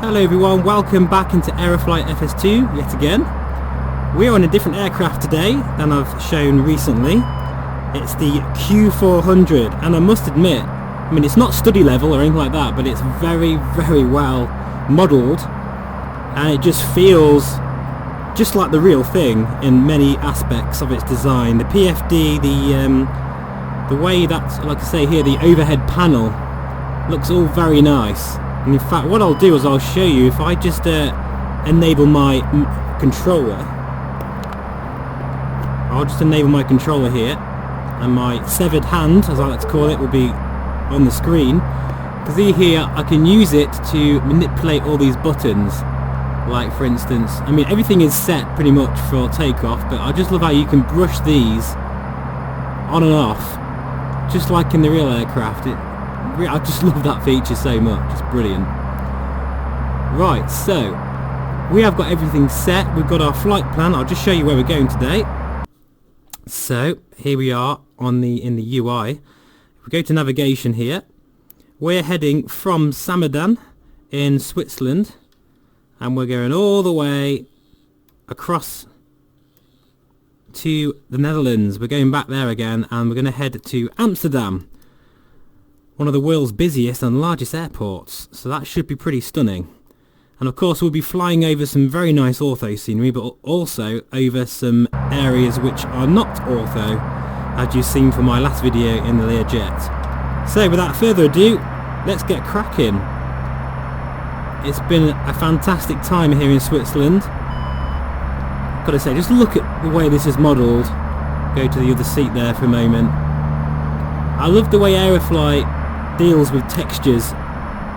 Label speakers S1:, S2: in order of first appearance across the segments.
S1: Hello everyone, welcome back into Aerofly FS2 yet again. We're on a different aircraft today than I've shown recently. It's the Q400, and I must admit, I mean, it's not study level or anything like that, but it's very, very well modelled, and it just feels just like the real thing in many aspects of its design. The PFD, the way that, like I say here, the overhead panel looks all very nice. And in fact, what I'll do is I'll show you if I just enable my controller. I'll just enable my controller here, and my severed hand, as I like to call it, will be on the screen. Because here I can use it to manipulate all these buttons. Like for instance, I mean, everything is set pretty much for takeoff, but I just love how you can brush these on and off, just like in the real aircraft. I just love that feature so much. It's brilliant. Right, so we have got everything set. We've got our flight plan. I'll just show you where we're going today. So here we are in the UI. If we go to navigation here, we're heading from Samedan in Switzerland, and we're going all the way across to the Netherlands. We're going back there again, and we're going to head to Amsterdam, one of the world's busiest and largest airports, so that should be pretty stunning. And of course we'll be flying over some very nice ortho scenery, but also over some areas which are not ortho, as you've seen from my last video in the Learjet. So without further ado, let's get cracking. It's been a fantastic time here in Switzerland. I've got to say, just look at the way this is modelled. Go to the other seat there for a moment. I love the way Aerofly deals with textures.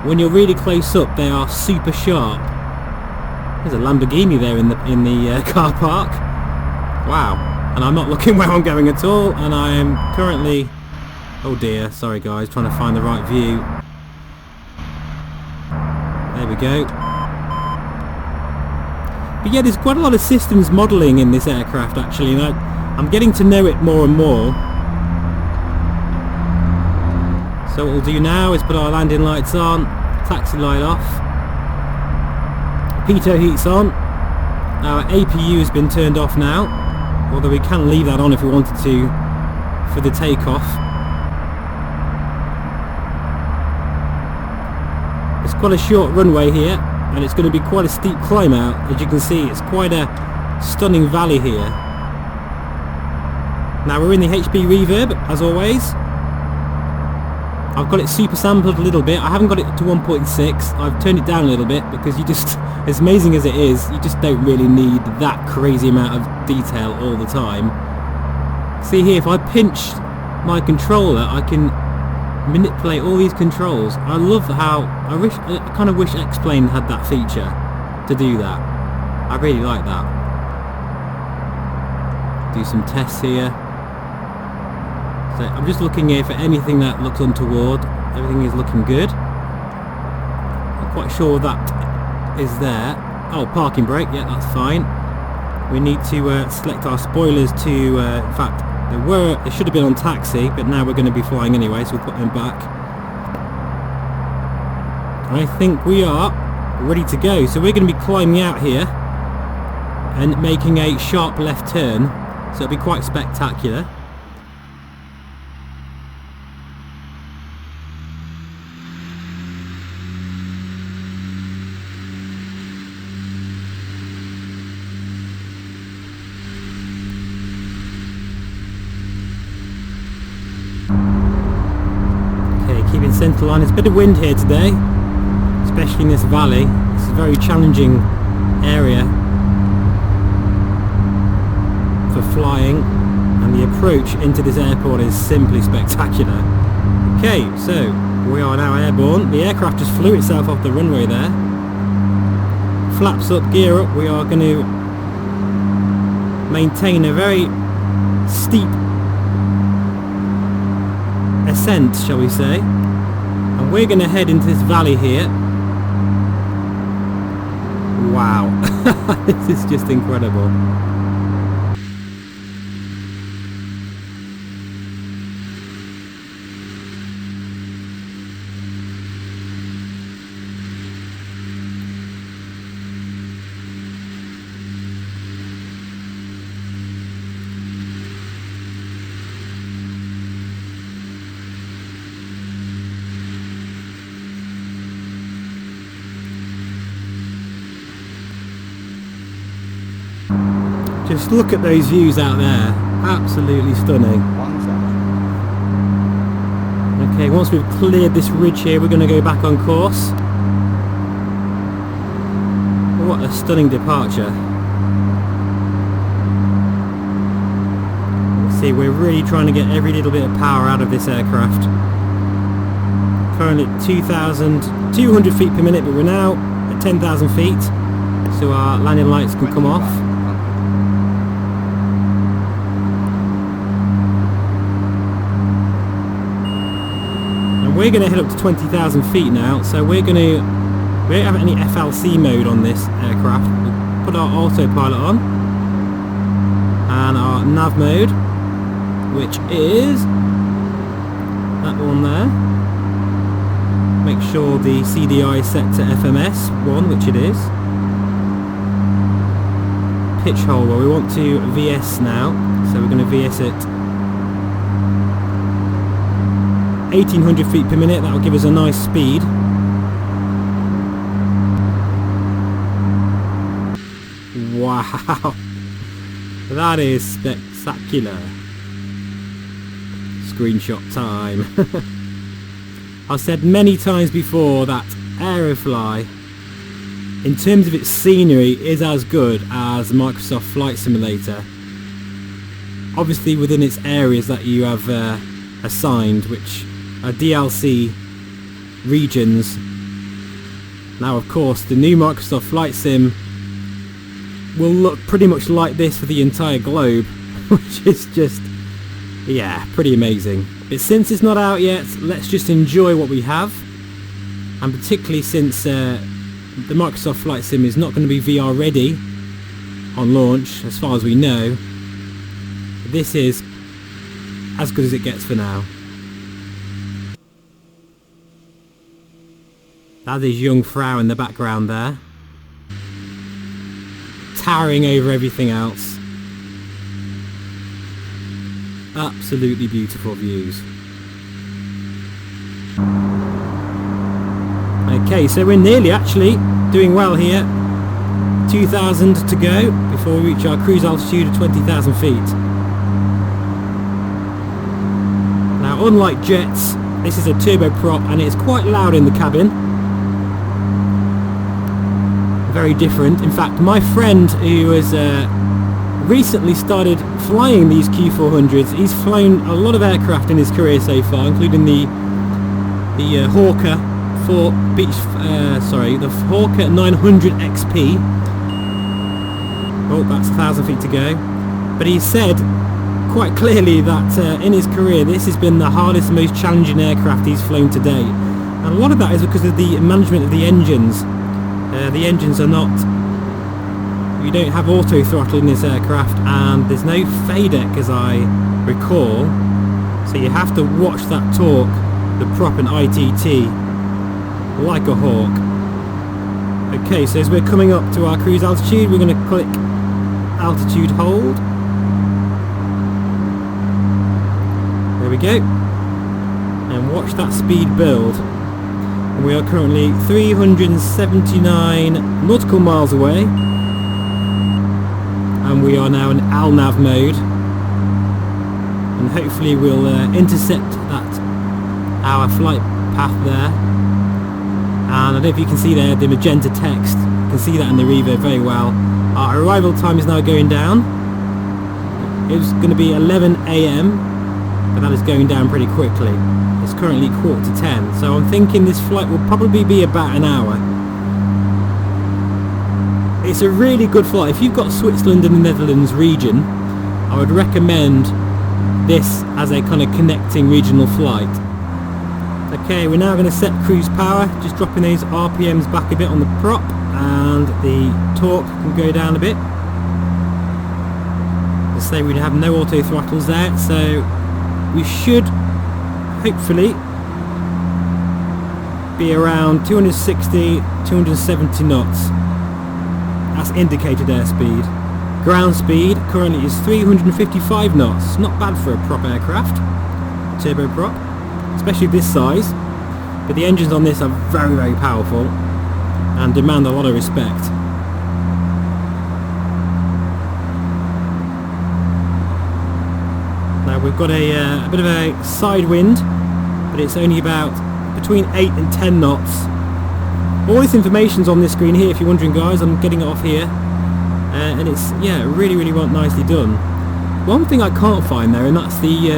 S1: When you're really close up, they are super sharp. There's a Lamborghini there in the car park. Wow. And I'm not looking where I'm going at all, and I am currently, oh dear, sorry guys, trying to find the right view. There we go. But yeah, there's quite a lot of systems modelling in this aircraft actually, and I'm getting to know it more and more. So what we'll do now is put our landing lights on, taxi light off, pitot heat's on, our APU has been turned off now, although we can leave that on if we wanted to for the takeoff. It's quite a short runway here, and it's going to be quite a steep climb out. As you can see, it's quite a stunning valley here. Now we're in the HP Reverb, as always. I've got it super sampled a little bit. I haven't got it to 1.6. I've turned it down a little bit because you just, as amazing as it is, you just don't really need that crazy amount of detail all the time. See here, if I pinch my controller, I can manipulate all these controls. I love how, I kind of wish X-Plane had that feature to do that. I really like that. Do some tests here. So I'm just looking here for anything that looks untoward. Everything is looking good. I'm quite sure that is there. Oh, parking brake, yeah, that's fine. We need to select our spoilers to, in fact, they should have been on taxi, but now we're going to be flying anyway, so we'll put them back. I think we are ready to go. So we're going to be climbing out here and making a sharp left turn, so it'll be quite spectacular. Keeping centre line. There's a bit of wind here today, especially in this valley. It's a very challenging area for flying, and the approach into this airport is simply spectacular. Okay, so we are now airborne. The aircraft just flew itself off the runway there. Flaps up, gear up. We are going to maintain a very steep ascent, shall we say, and we're going to head into this valley here. Wow. This is just incredible. Just look at those views out there, absolutely stunning. Okay, once we've cleared this ridge here, we're going to go back on course. What a stunning departure. See, we're really trying to get every little bit of power out of this aircraft. Currently at 2,200 feet per minute, but we're now at 10,000 feet, so our landing lights can come off. And we're going to head up to 20,000 feet now, so we don't have any FLC mode on this aircraft. We'll put our autopilot on, and our nav mode, which is that one there. Make sure the CDI is set to FMS 1, which it is. Pitch hole, well, we want to VS now, so we're going to VS it 1,800 feet per minute. That will give us a nice speed. Wow, that is spectacular. Screenshot time. I've said many times before that Aerofly, in terms of its scenery, is as good as Microsoft Flight Simulator. Obviously within its areas that you have assigned, which are DLC regions. Now of course the new Microsoft Flight Sim will look pretty much like this for the entire globe, which is just, yeah, pretty amazing. But since it's not out yet, let's just enjoy what we have, and particularly since the Microsoft Flight Sim is not going to be VR ready on launch, as far as we know, this is as good as it gets for now. That is young Frau in the background there, towering over everything else. Absolutely beautiful views. Okay, so we're nearly actually doing well here. 2,000 to go before we reach our cruise altitude of 20,000 feet. Now, unlike jets, this is a turboprop and it's quite loud in the cabin. Very different. In fact, my friend who has recently started flying these Q400s, he's flown a lot of aircraft in his career so far, including the Hawker the Hawker 900 XP. Oh, that's 1,000 feet to go. But he said quite clearly that in his career this has been the hardest, most challenging aircraft he's flown to date. And a lot of that is because of the management of the engines. The engines are not... You don't have auto throttle in this aircraft, and there's no FADEC as I recall, so you have to watch that torque, the prop and ITT, like a hawk. Okay, so as we're coming up to our cruise altitude, we're going to click altitude hold. There we go, and watch that speed build. And we are currently 379 nautical miles away. And we are now in ALNAV mode, and hopefully we'll intercept our flight path there. And I don't know if you can see there the magenta text, you can see that in the Reverb very well. Our arrival time is now going down. It was going to be 11 AM, but that is going down pretty quickly. It's currently 9:45, so I'm thinking this flight will probably be about an hour. It's a really good flight. If you've got Switzerland and the Netherlands region, I would recommend this as a kind of connecting regional flight. Okay, we're now going to set cruise power, just dropping those RPMs back a bit on the prop, and the torque can go down a bit. Let's say we have no auto throttles there, so we should hopefully be around 260, 270 knots. That's indicated airspeed. Ground speed currently is 355 knots. Not bad for a prop aircraft, turboprop, especially this size. But the engines on this are very, very powerful and demand a lot of respect. Now we've got a bit of a side wind, but it's only about between 8 and 10 knots. All this information's on this screen here if you're wondering, guys. I'm getting it off here, and it's, yeah, really nicely done. One thing I can't find there, and that's the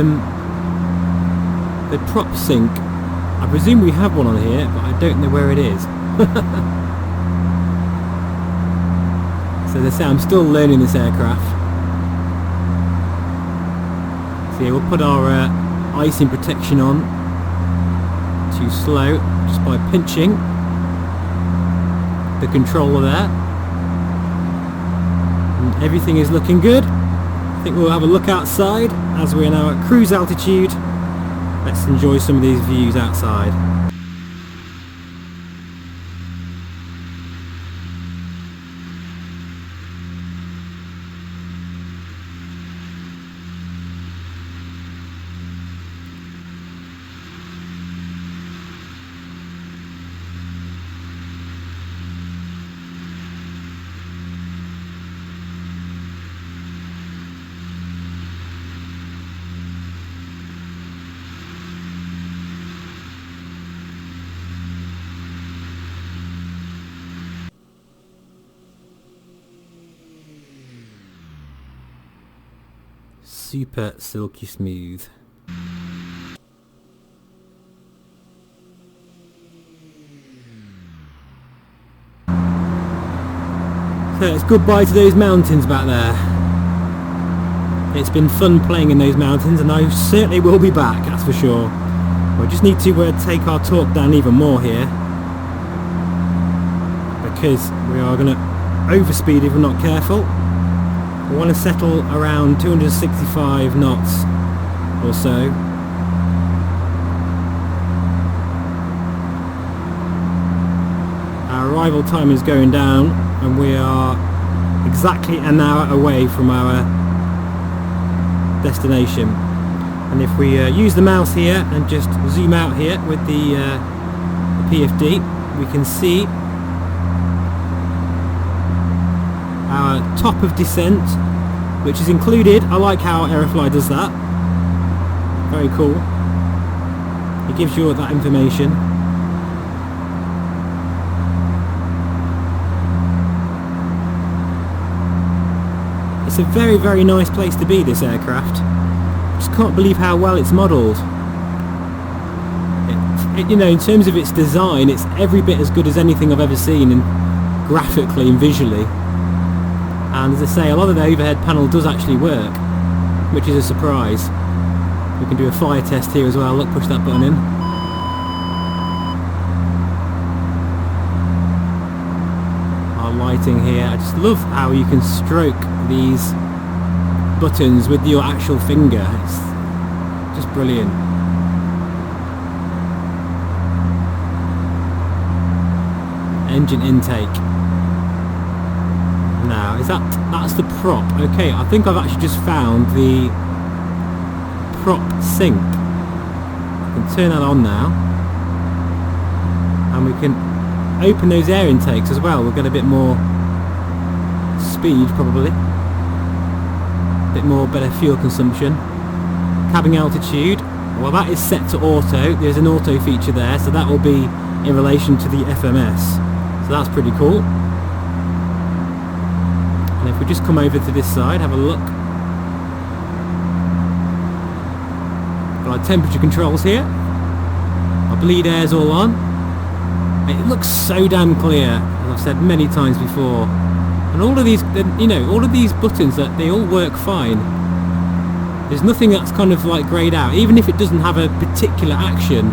S1: prop sync. I presume we have one on here, but I don't know where it is. So they say I'm still learning this aircraft. So yeah, we'll put our icing protection on. Too slow, just by pinching the controller there. And everything is looking good. I think we'll have a look outside as we're now at cruise altitude. Let's enjoy some of these views outside. Super silky smooth. So it's goodbye to those mountains back there. It's been fun playing in those mountains, and I certainly will be back, that's for sure. We just need to take our torque down even more here, because we are going to overspeed if we're not careful. We want to settle around 265 knots or so. Our arrival time is going down, and we are exactly an hour away from our destination. And if we use the mouse here and just zoom out here with the PFD, we can see our top of descent, which is included. I like how Aerofly does that. Very cool. It gives you all that information. It's a very nice place to be, this aircraft. Just can't believe how well it's modelled. You know, in terms of its design, it's every bit as good as anything I've ever seen, and graphically and visually. And as I say, a lot of the overhead panel does actually work, which is a surprise. We can do a fire test here as well. Look, push that button in. Our lighting here. I just love how you can stroke these buttons with your actual finger. It's just brilliant. Engine intake. Now, that's the prop. Okay, I think I've actually just found the prop sync. I can turn that on now, and we can open those air intakes as well. We'll get a bit more speed, probably. A bit more better fuel consumption. Cabin altitude, well, that is set to auto. There's an auto feature there, so that will be in relation to the FMS. So that's pretty cool. And if we just come over to this side, have a look. Got our temperature controls here. Our bleed air's all on. It looks so damn clear, as I've said many times before. And all of these, you know, all of these buttons, that they all work fine. There's nothing that's kind of like greyed out. Even if it doesn't have a particular action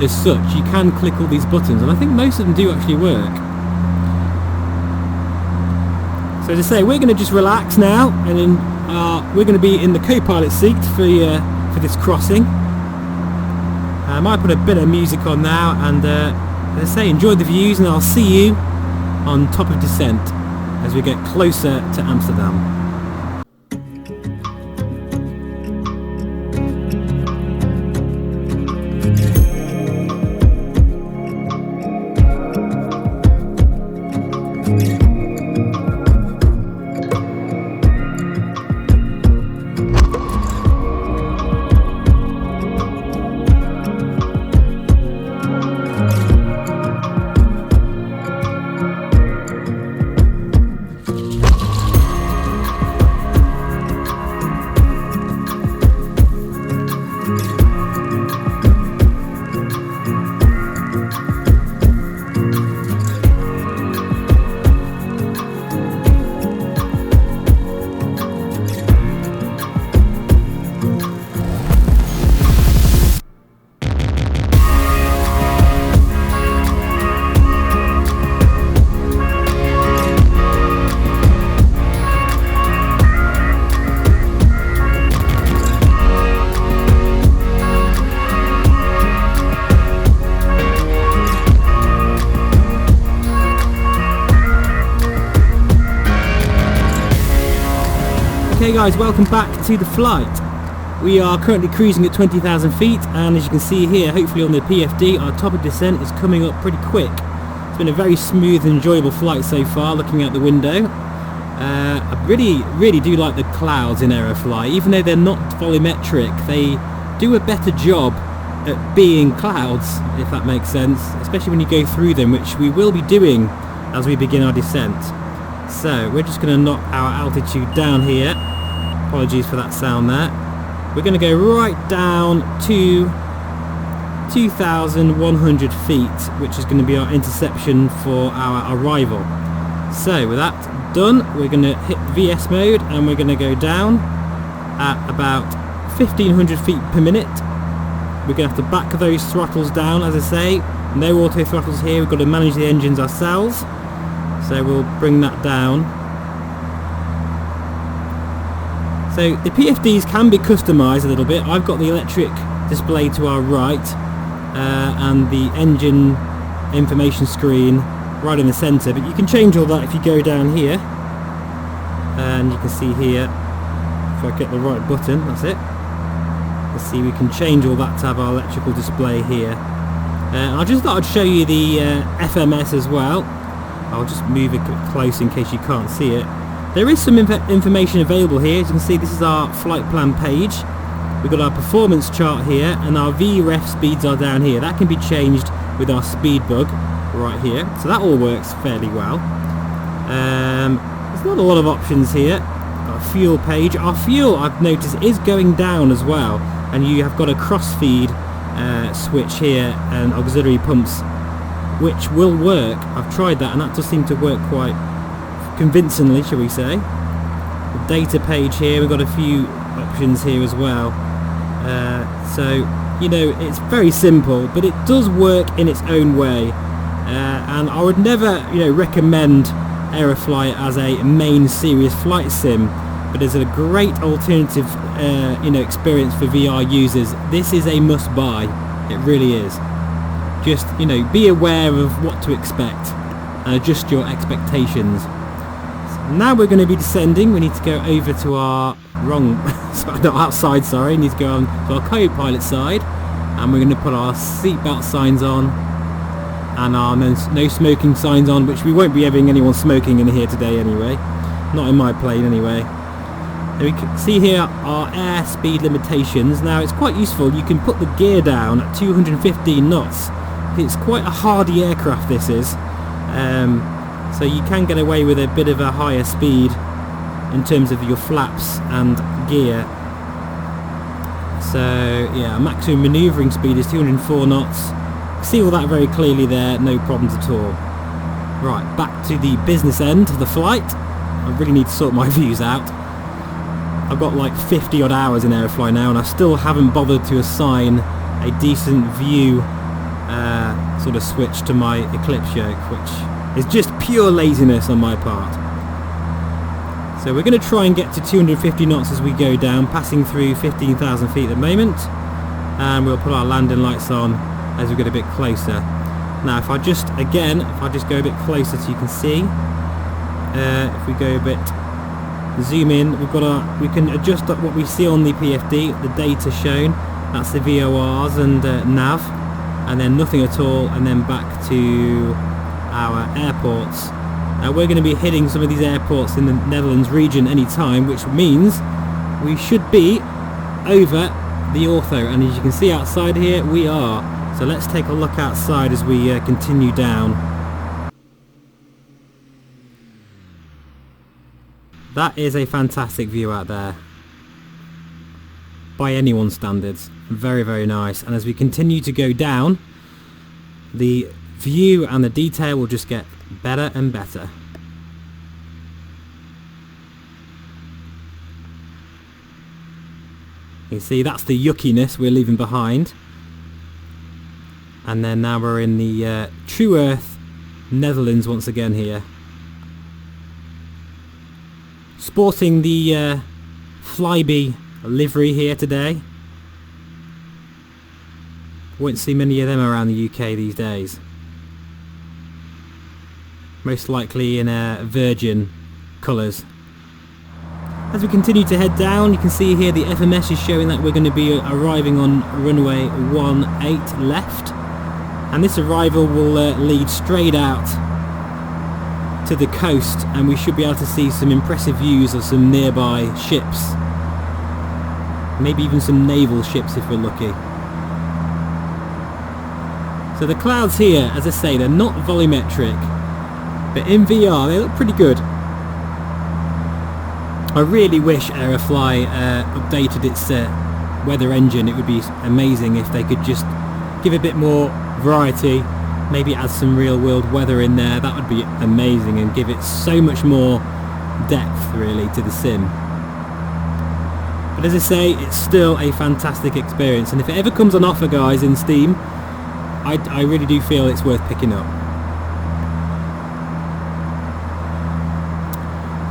S1: as such, you can click all these buttons, and I think most of them do actually work. So as I say, we're going to just relax now, and then we're going to be in the co-pilot seat for this crossing. I might put a bit of music on now, and as I say, enjoy the views, and I'll see you on top of descent as we get closer to Amsterdam. Okay guys, welcome back to the flight. We are currently cruising at 20,000 feet, and as you can see here, hopefully on the PFD, our top of descent is coming up pretty quick. It's been a very smooth and enjoyable flight so far, looking out the window. I really do like the clouds in Aerofly. Even though they're not volumetric, they do a better job at being clouds, if that makes sense, especially when you go through them, which we will be doing as we begin our descent. So we're just going to knock our altitude down here. Apologies for that sound there. We're going to go right down to 2,100 feet, which is going to be our interception for our arrival. So with that done, we're going to hit VS mode and we're going to go down at about 1,500 feet per minute. We're going to have to back those throttles down, as I say. No auto throttles here, we've got to manage the engines ourselves. So we'll bring that down. So the PFDs can be customised a little bit. I've got the electric display to our right and the engine information screen right in the centre, but you can change all that if you go down here. And you can see here, if I get the right button, that's it. Let's see, we can change all that to have our electrical display here. I just thought I'd show you the FMS as well. I'll just move it close in case you can't see it. There is some information available here. As you can see, this is our flight plan page. We've got our performance chart here, and our VREF speeds are down here. That can be changed with our speed bug right here. So that all works fairly well. There's not a lot of options here. Our fuel page. Our fuel, I've noticed, is going down as well. And you have got a crossfeed switch here and auxiliary pumps, which will work. I've tried that and that does seem to work quite convincingly, shall we say. The data page here, we've got a few options here as well. So, you know, it's very simple, but it does work in its own way. And I would never, you know, recommend Aerofly as a main serious flight sim, but as a great alternative, you know, experience for VR users. This is a must-buy. It really is. Just, you know, be aware of what to expect and adjust your expectations. So now we're going to be descending. We need to go over to our outside, sorry. We need to go on to our co-pilot side, and we're going to put our seatbelt signs on and our no smoking signs on, which we won't be having anyone smoking in here today anyway. Not in my plane anyway. And we can see here our air speed limitations. Now it's quite useful. You can put the gear down at 215 knots. It's quite a hardy aircraft, this is. So you can get away with a bit of a higher speed in terms of your flaps and gear. So yeah, maximum manoeuvring speed is 204 knots. See all that very clearly there, no problems at all. Right, back to the business end of the flight. I really need to sort my views out. I've got like 50 odd hours in Aerofly now, and I still haven't bothered to assign a decent view sort of switch to my Eclipse yoke, which is just pure laziness on my part. So we're going to try and get to 250 knots as we go down, passing through 15,000 feet at the moment, and we'll put our landing lights on as we get a bit closer. Now if I just go a bit closer so you can see, if we go a bit, zoom in, we can adjust up what we see on the PFD, the data shown, that's the VORs and nav, and then nothing at all, and then back to our airports. We're going to be hitting some of these airports in the Netherlands region anytime, which means we should be over the ortho, and as you can see outside here we are. So let's take a look outside as we continue down. That is a fantastic view out there. By anyone's standards. Very, very nice. And as we continue to go down, the view and the detail will just get better and better. You see, that's the yuckiness we're leaving behind. And then now we're in the True Earth Netherlands once again here. Sporting the Flybe livery here today. Won't see many of them around the UK these days. Most likely in Virgin colours. As we continue to head down, you can see here the FMS is showing that we're going to be arriving on runway 18 left, and this arrival will lead straight out to the coast, and we should be able to see some impressive views of some nearby ships, maybe even some naval ships if we're lucky. So the clouds here, as I say, they're not volumetric, but in VR they look pretty good. I really wish Aerofly updated its weather engine. It would be amazing if they could just give a bit more variety, maybe add some real world weather in there. That would be amazing and give it so much more depth really to the sim. But as I say, it's still a fantastic experience, and if it ever comes on offer, guys, in Steam, I really do feel it's worth picking up.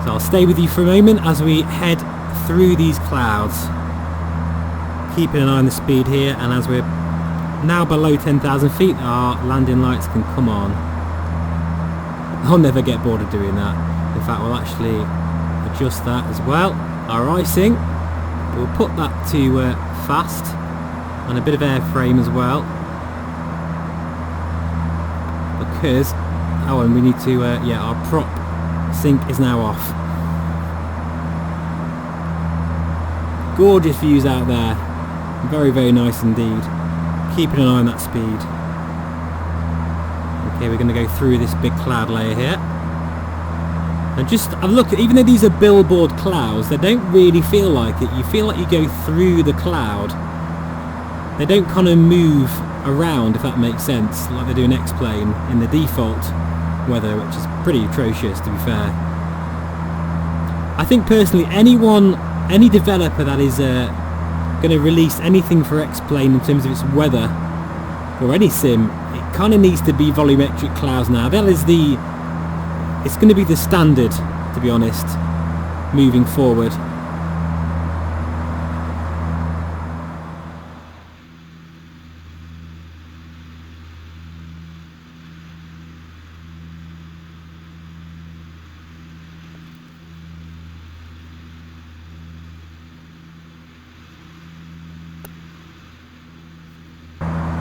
S1: So I'll stay with you for a moment as we head through these clouds, keeping an eye on the speed here, and as we're now below 10,000 feet, our landing lights can come on. I'll never get bored of doing that. In fact, we'll actually adjust that as well. Our icing, we'll put that to fast, and a bit of airframe as well, because and we need to yeah, our prop sync is now off. Gorgeous views out there, very, very nice indeed. Keeping an eye on that speed. Okay, we're going to go through this big cloud layer here, and just look, even though these are billboard clouds, they don't really feel like it. You feel like you go through the cloud. They don't kind of move around, if that makes sense, like they do in X-Plane in the default weather, which is pretty atrocious, to be fair. I think personally, any developer that is going to release anything for X-Plane in terms of its weather, or any sim, it kind of needs to be volumetric clouds now. That is it's going to be the standard, to be honest, moving forward.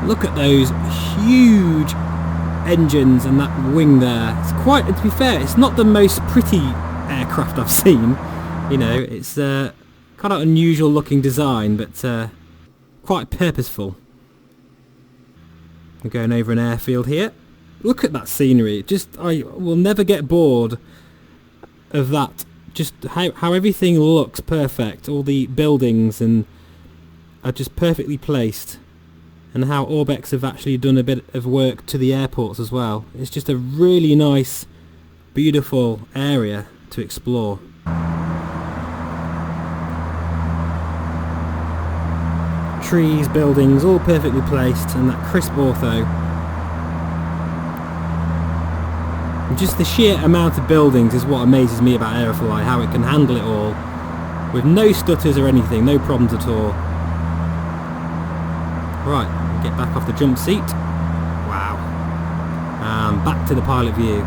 S1: Look at those huge engines and that wing there. It's quite, to be fair, it's not the most pretty aircraft I've seen. You know, it's kind of unusual looking design, but quite purposeful. We're going over an airfield here. Look at that scenery. I will never get bored of that. Just how everything looks perfect. All the buildings are just perfectly placed. And how Orbex have actually done a bit of work to the airports as well. It's just a really nice, beautiful area to explore. Trees, buildings, all perfectly placed, and that crisp ortho. And just the sheer amount of buildings is what amazes me about Aerofly, how it can handle it all with no stutters or anything, no problems at all. Right, get back off the jump seat. Wow. And back to the pilot view.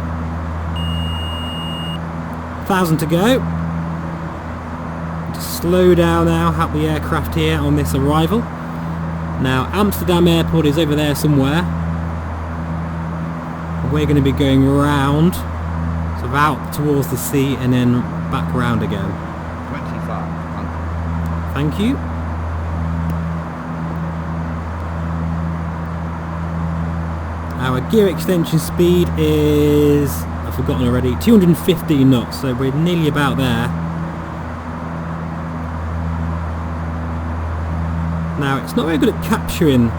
S1: 1,000 to go. Just slow down now, help the aircraft here on this arrival. Now, Amsterdam Airport is over there somewhere. We're going to be going round, sort of out towards the sea and then back round again.
S2: 25.
S1: Thank you. Our gear extension speed is, I've forgotten already, 215 knots, so we're nearly about there. Now, it's not very good at capturing.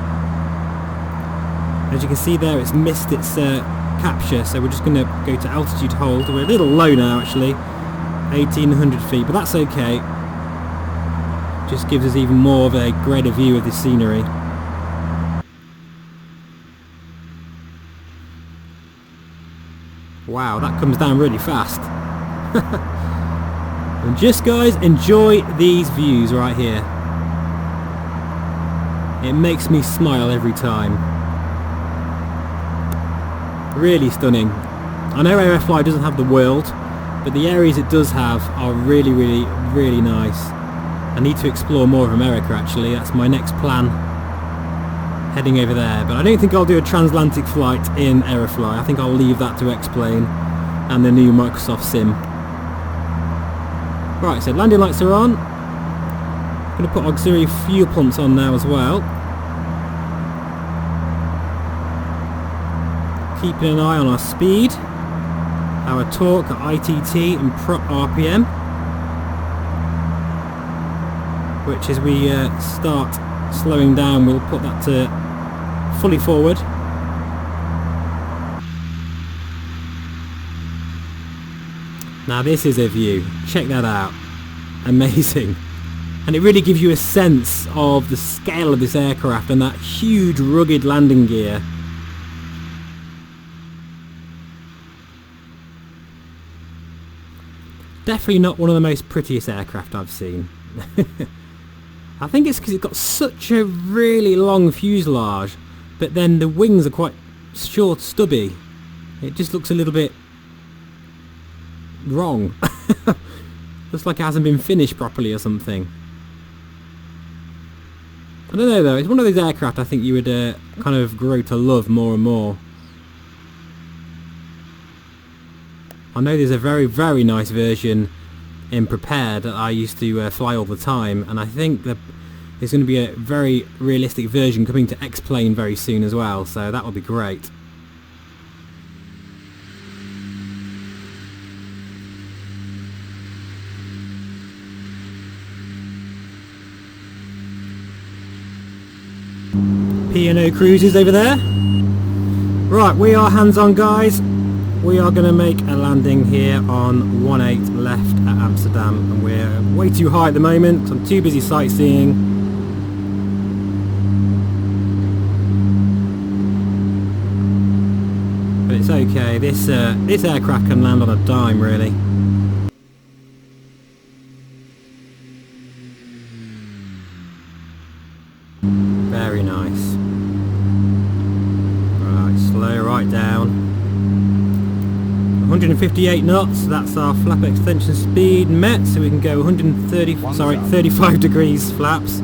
S1: As you can see there, it's missed its capture, so we're just going to go to altitude hold. We're a little low now, actually, 1,800 feet, but that's okay. Just gives us even more of a greater view of the scenery. Wow, that comes down really fast. And just, guys, enjoy these views right here. It makes me smile every time. Really stunning. I know Aerofly doesn't have the world, but but the areas it does have are really, really, really nice. I need to explore more of America actually, that's my next plan, heading over there, but I don't think I'll do a transatlantic flight in Aerofly. I think I'll leave that to X-Plane and the new Microsoft Sim. Right, so landing lights are on. I'm going to put auxiliary fuel pumps on now as well. Keeping an eye on our speed, our torque, our ITT and prop RPM, which as we start slowing down we'll put that to fully forward. Now this is a view, check that out, amazing, and it really gives you a sense of the scale of this aircraft and that huge rugged landing gear. Definitely not one of the most prettiest aircraft I've seen. I think it's because it's got such a really long fuselage, but then the wings are quite short, stubby. It just looks a little bit wrong. Looks like it hasn't been finished properly or something. I don't know though, it's one of those aircraft I think you would kind of grow to love more and more. I know there's a very, very nice version in Prepared that I used to fly all the time, and I think that there's going to be a very realistic version coming to X-Plane very soon as well, so that will be great. P&O Cruises over there. Right, we are hands-on guys. We are going to make a landing here on 18 left at Amsterdam, and we're way too high at the moment. I'm too busy sightseeing. But it's okay. This aircraft can land on a dime, really. Very nice. Right, slow right down. 158 knots, that's our flap extension speed met, so we can go 35 degrees flaps.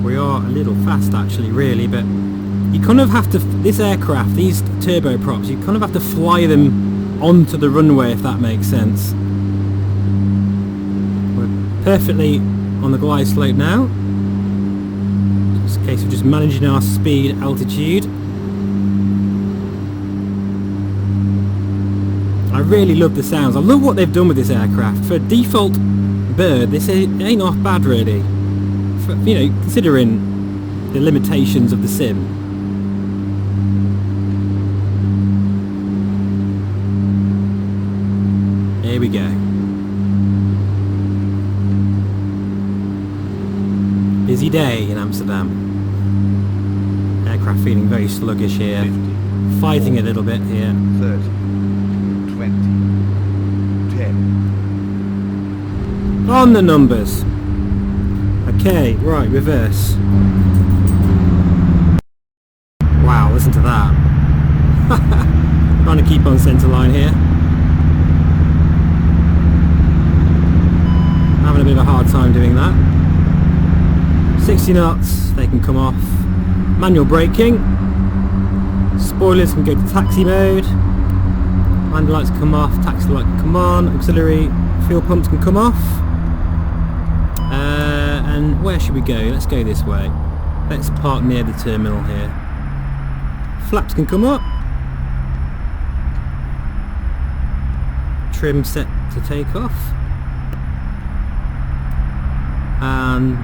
S1: We are a little fast actually, really, but you kind of have to, this aircraft, these turboprops, you kind of have to fly them onto the runway, if that makes sense. We're perfectly on the glide slope now. It's a case of just managing our speed, altitude. I really love the sounds. I love what they've done with this aircraft. For a default bird, this ain't half bad really. For, you know, considering the limitations of the sim. Here we go. Busy day in Amsterdam. Aircraft feeling very sluggish here.
S2: 50,
S1: Fighting a little bit here.
S2: 30, 20, 10.
S1: On the numbers. Okay, right, reverse. Wow, listen to that. Trying to keep on centre line here. Having a bit of a hard time doing that. 60 knots, they can come off. Manual braking. Spoilers can go to taxi mode. Landing lights come off, taxi light can come on, auxiliary fuel pumps can come off. And where should we go? Let's go this way. Let's park near the terminal here. Flaps can come up. Trim set to take off. And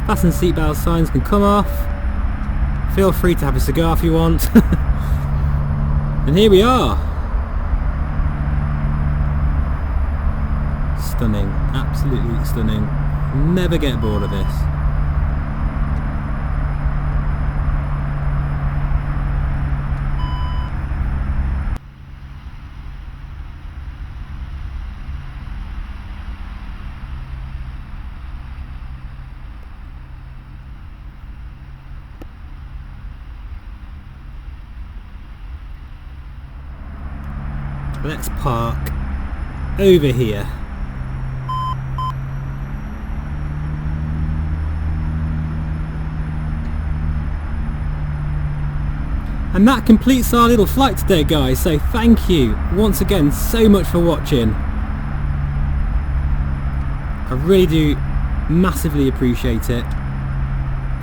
S1: fasten seatbelt signs can come off. Feel free to have a cigar if you want. And here we are. Stunning, absolutely stunning. Never get bored of this. let's park over here. And that completes our little flight today, guys, so thank you once again so much for watching. I really do massively appreciate it.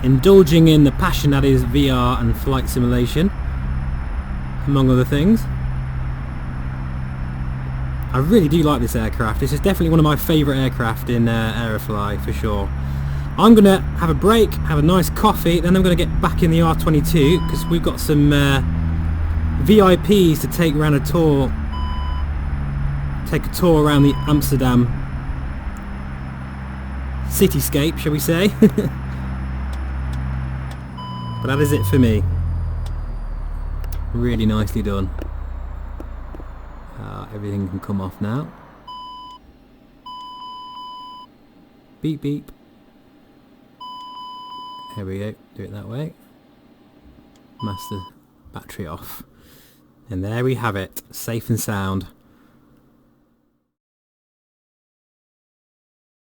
S1: Indulging in the passion that is VR and flight simulation, among other things. I really do like this aircraft. This is definitely one of my favourite aircraft in Aerofly, for sure. I'm going to have a break, have a nice coffee, then I'm going to get back in the R22 because we've got some VIPs to take around a tour. Take a tour around the Amsterdam cityscape, shall we say. But that is it for me. Really nicely done. Everything can come off now. Beep beep. There we go, do it that way. Master battery off. And there we have it, safe and sound.